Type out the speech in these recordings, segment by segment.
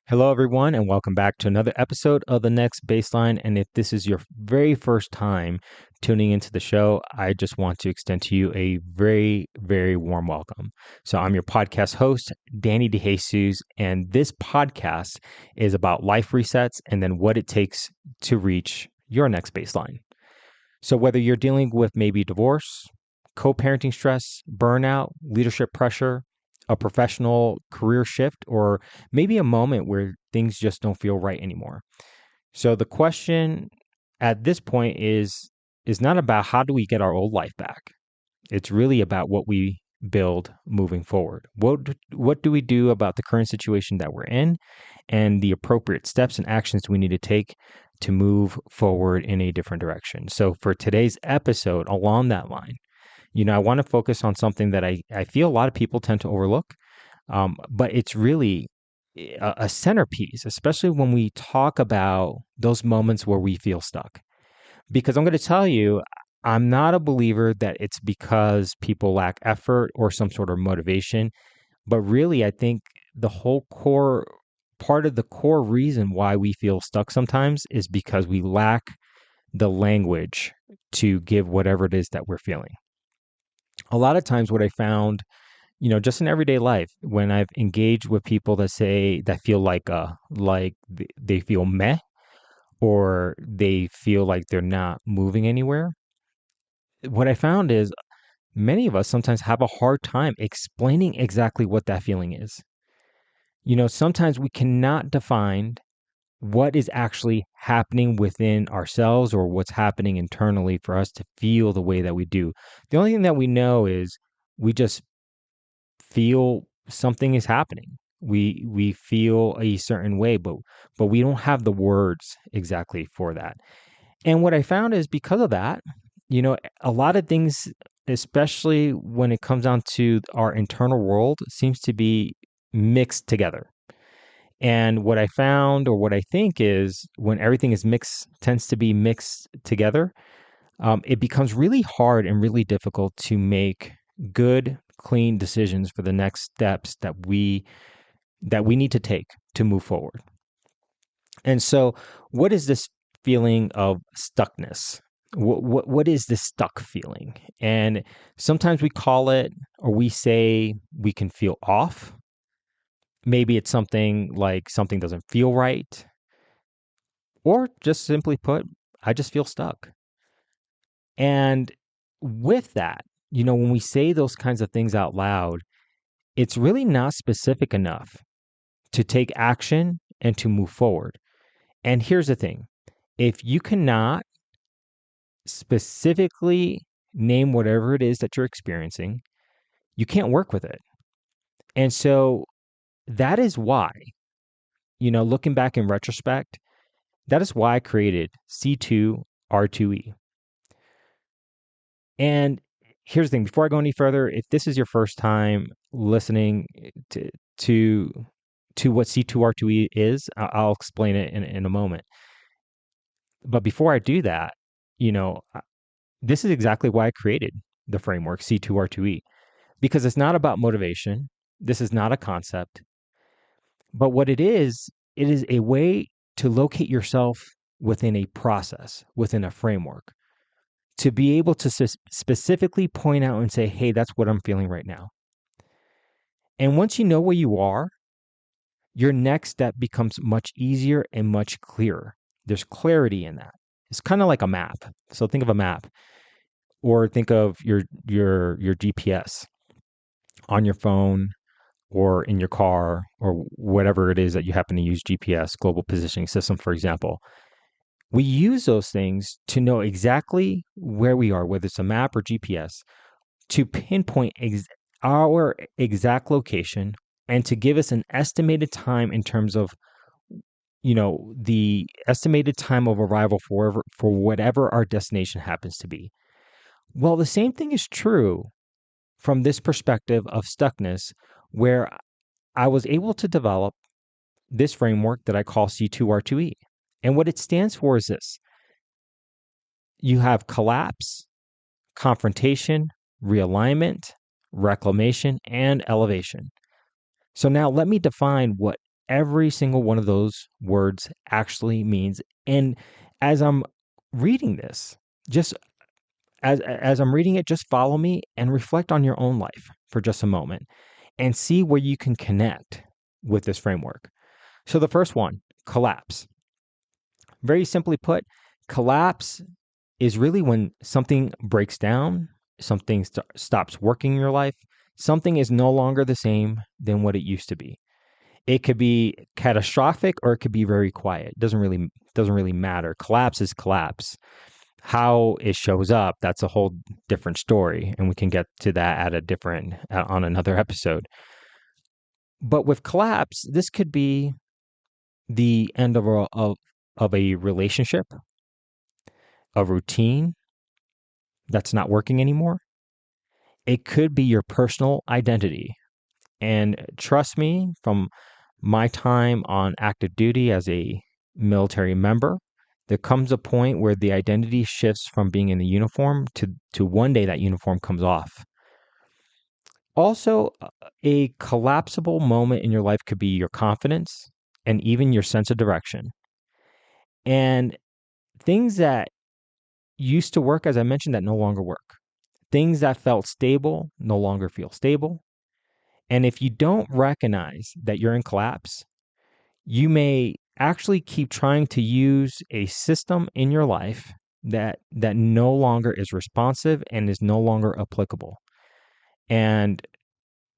Hello, everyone, and welcome back to another episode of The Next Baseline. And if this is your very first time tuning into the show, I just want to extend to you a very, very warm welcome. So, I'm your podcast host, Danny DeJesus, and this podcast is about life resets and then what it takes to reach your next baseline. So, whether you're dealing with maybe divorce, co parenting stress, burnout, leadership pressure, a professional career shift, or maybe a moment where things just don't feel right anymore. So, the question at this point is not about how do we get our old life back. It's really about what we build moving forward. What do we do about the current situation that we're in and the appropriate steps and actions we need to take to move forward in a different direction. So for today's episode along that line, I want to focus on something that I feel a lot of people tend to overlook, but it's really a centerpiece, especially when we talk about those moments where we feel stuck. Because I'm going to tell you, I'm not a believer that it's because people lack effort or some sort of motivation, but really, I think the whole core part of the core reason why we feel stuck sometimes is because we lack the language to give whatever it is that we're feeling. A lot of times, what I found, just in everyday life, when I've engaged with people that feel like they feel meh or they feel like they're not moving anywhere, what I found is many of us sometimes have a hard time explaining exactly what that feeling is. Sometimes we cannot define what is actually happening within ourselves or what's happening internally for us to feel the way that we do. The only thing that we know is we just feel something is happening. We feel a certain way, but we don't have the words exactly for that. And what I found is because of that, a lot of things, especially when it comes down to our internal world, seems to be mixed together. And what I found, or what I think, is when everything is mixed, tends to be mixed together, it becomes really hard and really difficult to make good, clean decisions for the next steps that we need to take to move forward. And so, what is this feeling of stuckness? What is this stuck feeling? And sometimes we call it, or we say we can feel off. Maybe it's something like something doesn't feel right, or just simply put, I just feel stuck. And with that, when we say those kinds of things out loud, it's really not specific enough to take action and to move forward. And here's the thing, if you cannot specifically name whatever it is that you're experiencing, you can't work with it. And so that is why, looking back in retrospect, that is why I created C2R2E. And here's the thing, before I go any further, if this is your first time listening to what C2R2E is, I'll explain it in a moment. But before I do that, this is exactly why I created the framework C2R2E, because it's not about motivation. This is not a concept, but what it is a way to locate yourself within a process, within a framework, to be able to specifically point out and say, hey, that's what I'm feeling right now. And once you know where you are, your next step becomes much easier and much clearer. There's clarity in that. It's kind of like a map. So think of a map, or think of your GPS on your phone or in your car or whatever it is that you happen to use, GPS, global positioning system, for example. We use those things to know exactly where we are, whether it's a map or GPS, to pinpoint our exact location and to give us an estimated time in terms of, the estimated time of arrival for whatever our destination happens to be. Well, the same thing is true from this perspective of stuckness, where I was able to develop this framework that I call C2R2E. And what it stands for is this: you have collapse, confrontation, realignment, reclamation, and elevation. So now let me define what every single one of those words actually means. And as I'm reading this, just as I'm reading it, just follow me and reflect on your own life for just a moment and see where you can connect with this framework. So the first one, collapse. Very simply put, collapse is really when something breaks down, something stops working in your life, something is no longer the same than what it used to be. It could be catastrophic or it could be very quiet. Doesn't really matter. Collapse is collapse. How it shows up, that's a whole different story, and we can get to that on another episode. But with collapse, this could be the end of a relationship, a routine that's not working anymore. It could be your personal identity. And trust me, from my time on active duty as a military member, there comes a point where the identity shifts from being in the uniform to one day that uniform comes off. Also, a collapsible moment in your life could be your confidence and even your sense of direction. And things that used to work, as I mentioned, that no longer work. Things that felt stable no longer feel stable. And if you don't recognize that you're in collapse, you may actually keep trying to use a system in your life that no longer is responsive and is no longer applicable. And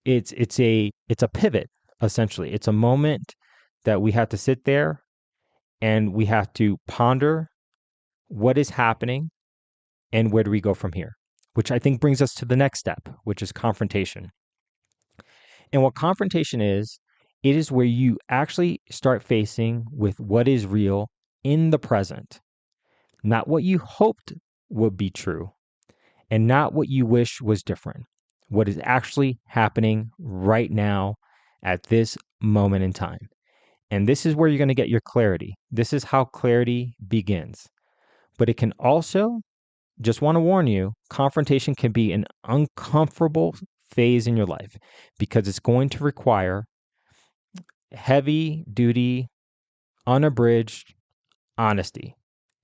it's a pivot, essentially. It's a moment that we have to sit there and we have to ponder what is happening and where do we go from here, which I think brings us to the next step, which is confrontation. And what confrontation is, it is where you actually start facing with what is real in the present, not what you hoped would be true, and not what you wish was different. What is actually happening right now at this moment in time. And this is where you're going to get your clarity. This is how clarity begins. But it can also, just want to warn you, confrontation can be an uncomfortable phase in your life because it's going to require heavy duty, unabridged honesty.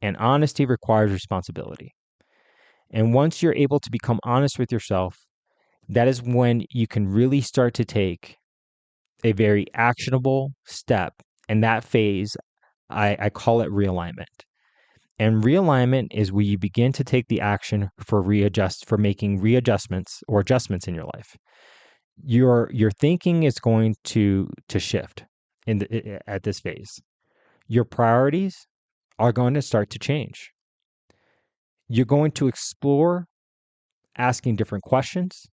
And honesty requires responsibility. And once you're able to become honest with yourself, that is when you can really start to take a very actionable step. And that phase, I call it realignment. And realignment is where you begin to take the action for making readjustments or adjustments in your life. Your thinking is going to shift at this phase. Your priorities are going to start to change. You're going to explore asking different questions,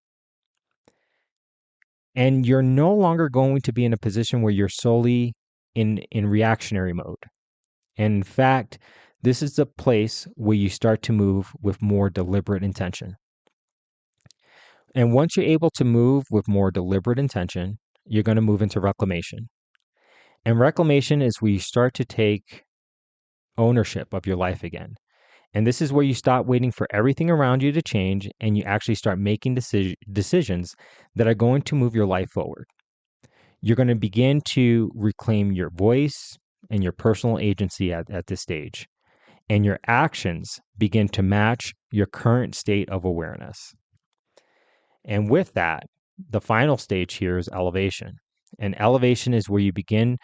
and you're no longer going to be in a position where you're solely in reactionary mode. And in fact, this is the place where you start to move with more deliberate intention. And once you're able to move with more deliberate intention, you're going to move into reclamation. And reclamation is where you start to take ownership of your life again. And this is where you stop waiting for everything around you to change and you actually start making decisions that are going to move your life forward. You're going to begin to reclaim your voice and your personal agency at this stage. And your actions begin to match your current state of awareness. And with that, the final stage here is elevation. And elevation is where you begin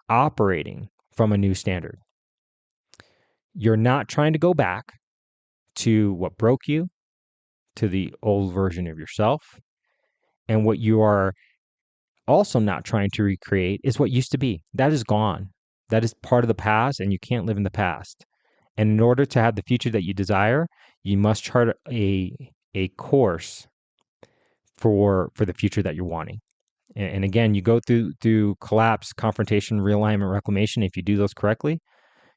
operating from a new standard. You're not trying to go back to what broke you, to the old version of yourself. And what you are also not trying to recreate is what used to be. That is gone. That is part of the past, and you can't live in the past. And in order to have the future that you desire, you must chart a course for the future that you're wanting. And again, you go through collapse, confrontation, realignment, reclamation. If you do those correctly,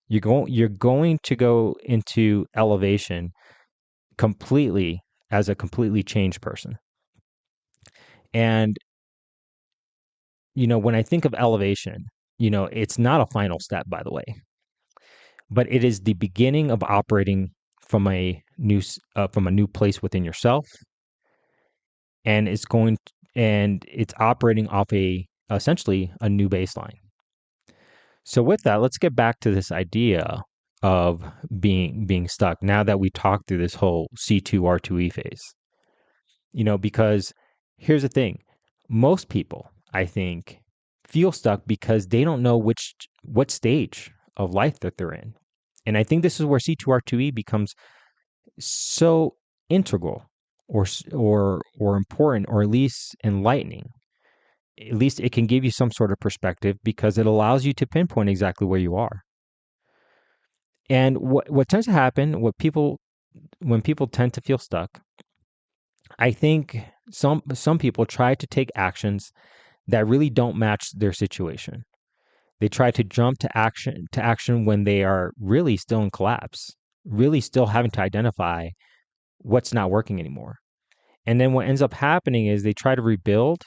you're going to go into elevation completely as a completely changed person. And when I think of elevation, it's not a final step, by the way, but it is the beginning of operating from a new place within yourself, and it's operating off essentially a new baseline. So with that, let's get back to this idea of being stuck now that we talked through this whole C2R2E phase. Because here's the thing. Most people, I think, feel stuck because they don't know what stage of life that they're in. And I think this is where C2R2E becomes so integral or important, or at least enlightening. At least it can give you some sort of perspective because it allows you to pinpoint exactly where you are. And what tends to happen, when people tend to feel stuck, I think some people try to take actions that really don't match their situation. They try to jump to action when they are really still in collapse, really still having to identify what's not working anymore. And then what ends up happening is they try to rebuild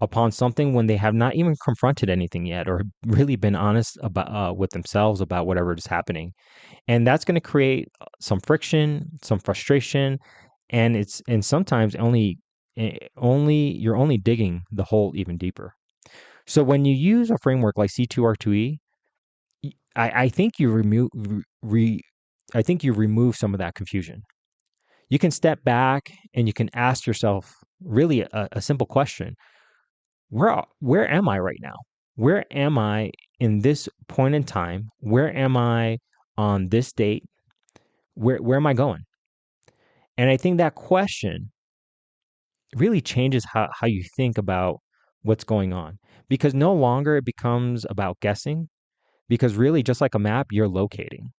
upon something when they have not even confronted anything yet, or really been honest about with themselves about whatever is happening. And that's going to create some friction, some frustration, and sometimes you're only digging the hole even deeper. So when you use a framework like C2R2E, I think you remove some of that confusion. You can step back and you can ask yourself really a simple question. Where am I right now? Where am I in this point in time? Where am I on this date? Where am I going? And I think that question really changes how you think about what's going on, because no longer it becomes about guessing, because really, just like a map, you're locating.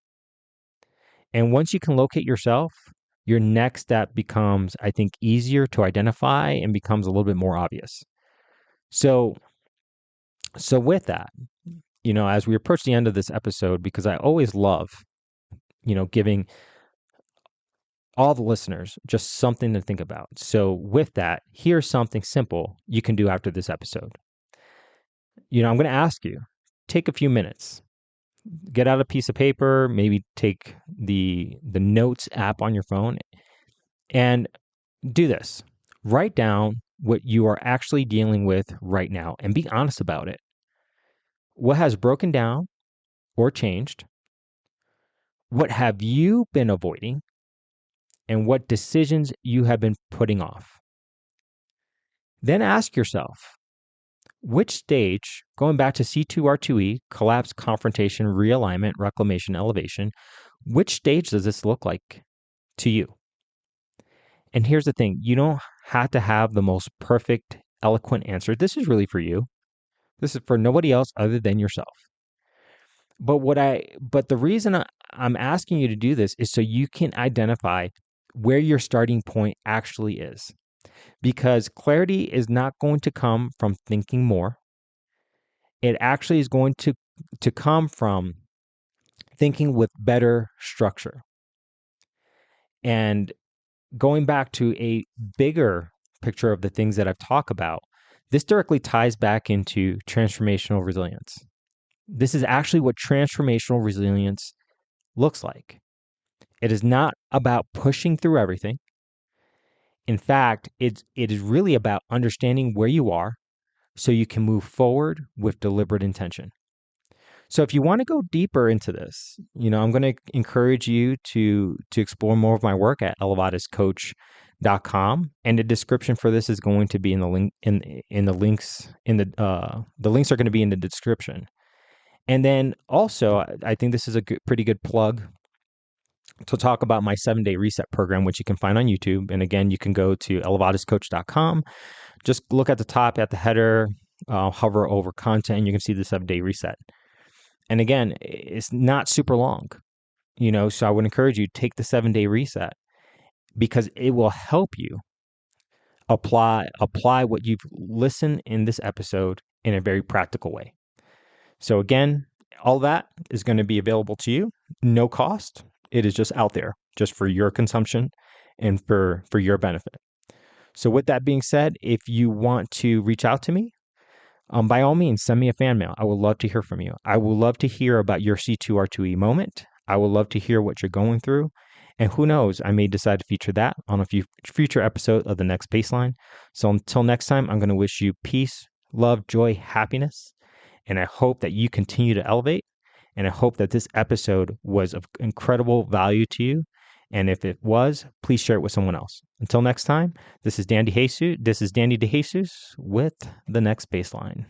And once you can locate yourself, your next step becomes, I think, easier to identify and becomes a little bit more obvious. So with that, as we approach the end of this episode, because I always love, giving all the listeners just something to think about. So with that, here's something simple you can do after this episode. I'm going to ask you, take a few minutes, get out a piece of paper, maybe take the notes app on your phone, and do this. Write down what you are actually dealing with right now and be honest about it. What has broken down or changed? What have you been avoiding? And what decisions you have been putting off? Then ask yourself, which stage, going back to C2R2E, collapse, confrontation, realignment, reclamation, elevation, which stage does this look like to you? And here's the thing, you don't have to have the most perfect, eloquent answer. This is really for you. This is for nobody else other than yourself. But the reason I'm asking you to do this is so you can identify where your starting point actually is. Because clarity is not going to come from thinking more. It actually is going to come from thinking with better structure. And going back to a bigger picture of the things that I've talked about, this directly ties back into transformational resilience. This is actually what transformational resilience looks like. It is not about pushing through everything. In fact, it is really about understanding where you are so you can move forward with deliberate intention. So if you want to go deeper into this, I'm going to encourage you to explore more of my work at elevadiscoach.com, and the description for this is going to be in the link in the links in the links are going to be in the description. And then also, I think this is a pretty good plug to talk about my 7-day reset program, which you can find on YouTube. And again, you can go to elevadiscoach.com, just look at the top at the header, hover over content, and you can see the 7-day reset. And again, it's not super long, so I would encourage you to take the 7-day reset, because it will help you apply what you've listened in this episode in a very practical way. So again, all that is going to be available to you, no cost. It is just out there, just for your consumption and for your benefit. So with that being said, if you want to reach out to me, by all means, send me a fan mail. I would love to hear from you. I would love to hear about your C2R2E moment. I would love to hear what you're going through. And who knows, I may decide to feature that on a future episode of the next Baseline. So until next time, I'm going to wish you peace, love, joy, happiness. And I hope that you continue to elevate. And I hope that this episode was of incredible value to you. And if it was, please share it with someone else. Until next time, this is Danny DeJesus with The Next Baseline.